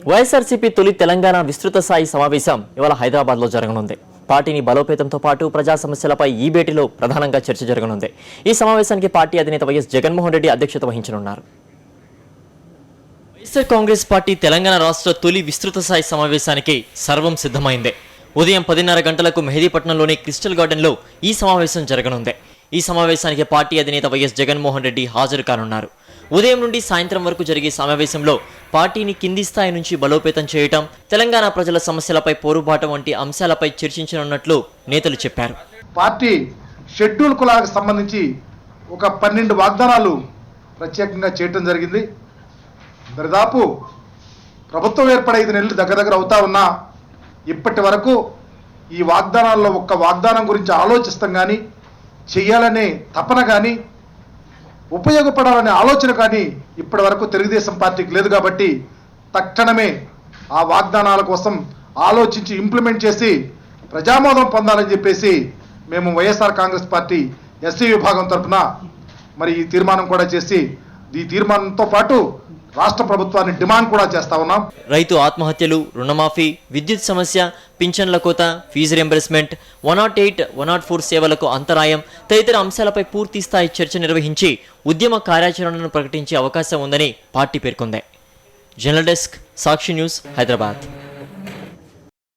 వైఎస్ఆర్సీపీ తొలి తెలంగాణ విస్తృత స్థాయి సమావేశం ఇవాళ హైదరాబాద్లో జరగనుంది. పార్టీని బలోపేతంతో పాటు ప్రజా సమస్యలపై ఈ భేటీలో ప్రధానంగా చర్చ జరగనుంది. ఈ సమావేశానికి పార్టీ అధినేత వైఎస్ జగన్మోహన్ రెడ్డి అధ్యక్షత వహించనున్నారు. వైఎస్ఆర్ కాంగ్రెస్ పార్టీ తెలంగాణ రాష్ట్ర తొలి విస్తృత స్థాయి సమావేశానికి సర్వం సిద్ధమైంది. ఉదయం 10:30 గంటలకు మెహదీపట్నంలోని క్రిస్టల్ గార్డెన్లో ఈ సమావేశం జరగనుంది. ఈ సమావేశానికి పార్టీ అధినేత వైఎస్ జగన్మోహన్ రెడ్డి హాజరు కానున్నారు. ఉదయం నుండి సాయంత్రం వరకు జరిగే సమావేశంలో పార్టీని కింది స్థాయి నుంచి బలోపేతం చేయటం, తెలంగాణ ప్రజల సమస్యలపై పోరుబాట వంటి అంశాలపై చర్చించనున్నట్లు నేతలు చెప్పారు. పార్టీ షెడ్యూల్ కులాలకు సంబంధించి ఒక 12 వాగ్దానాలు ప్రత్యేకంగా చేయటం జరిగింది. దాదాపు ప్రభుత్వం ఏర్పడే 5 నెలలు దగ్గర అవుతా ఉన్నా ఇప్పటి వరకు ఈ వాగ్దానాల్లో ఒక్క వాగ్దానం గురించి ఆలోచిస్తాం కానీ, చెయ్యాలనే తపన కానీ, ఉపయోగపడాలనే ఆలోచన కానీ ఇప్పటి వరకు తెలుగుదేశం పార్టీకి లేదు. కాబట్టి తక్షణమే ఆ వాగ్దానాల కోసం ఆలోచించి ఇంప్లిమెంట్ చేసి ప్రజామోదం పొందాలని చెప్పేసి మేము వైఎస్ఆర్ కాంగ్రెస్ పార్టీ ఎస్సీ విభాగం తరఫున మరి ఈ తీర్మానం కూడా చేసి, ఈ తీర్మానంతో పాటు రాష్ట్ర ప్రభుత్వాన్ని డిమాండ్ కూడా చేస్తా ఉన్నాం. రైతు ఆత్మహత్యలు, రుణమాఫీ, విద్యుత్ సమస్య, పింఛన్ల కోత, ఫీజు రింబర్స్మెంట్, 108, 104 సేవలకు అంతరాయం తదితర అంశాలపై పూర్తి స్థాయి చర్చ నిర్వహించి ఉద్యమ కార్యాచరణను ప్రకటించే అవకాశం ఉందని పార్టీ పేర్కొంది. జర్నల్ డెస్క్, సాక్షి న్యూస్, హైదరాబాద్.